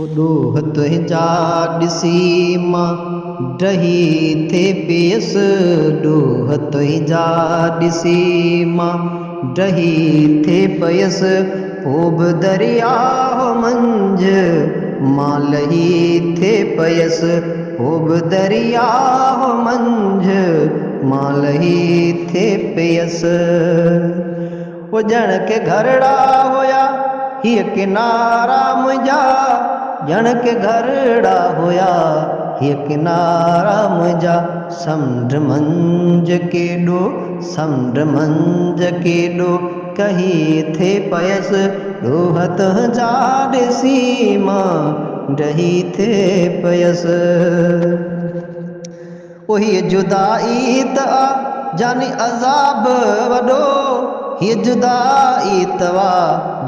ओॾो तुंहिंजा ॾिसी मां डही थे पियसि ॾोह तुंहिंजा ॾिसी मां डही थे पियसि पोइ बि दरिया मंझि मां लही थे पियसि पोइ बि दरिया मंझि मां लही थे पियसि ॼण के घरड़ा हुया हीअ किनारा मुंहिंजा ॼण के घरड़ा हुया हीअ किनारा मुंहिंजा समुंड मंझि केॾो समुंड मंझि केॾो कही थे पियसि ॾोह तुंहिंजा ॾिसी मां डही थे पियसि हीअ जुदाई त जानी अज़ाब वॾो हीअ जुदाई तवा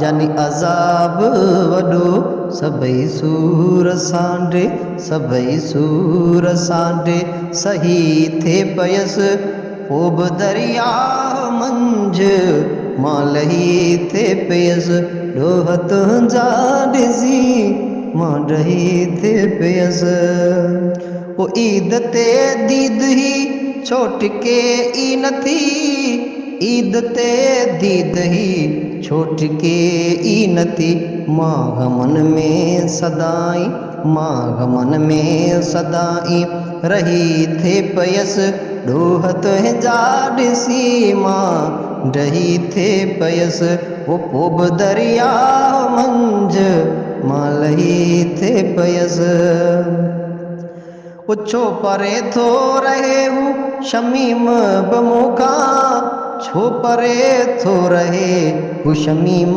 जानी अज़ाब वॾो सभई सूर सांडे सभई सूर सांडे सही थे पियसि पोइ बि दरिया मंझि मां लही थे पियसि ॾोह तुंहिंजा ॾिसी मां डही थे पियसि ईद ते दीद ही छो टिके ई नथी ईद ते दीद ही छो टिके ई नथी मां गमन में सदाई मां गमन में सदाई रही थे पियसि ॾोह तुंहिंजा ॾिसी मां डही थे पियसि पोइ बि दरिया मंझि मां लही थे पियसि छो परे थो रहे हू शमीम बि मूंखां छो परे थो रहे हू शमीम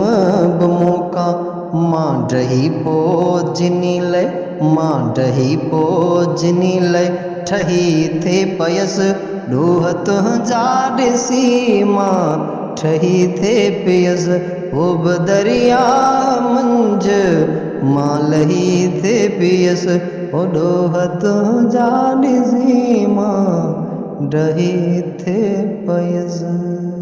बि मूंखां मां डही पोइ जिनी लइ मां डही पोइ जिनी लइ ठही थे पियसि ॾोह तुंहिंजा ॾिसी मां ठही थे पियसि पोइ बि दरिया मंझि मां लही थे पियसि ॾोह तुंहिंजा ॾिसी मां डही थे पियसि।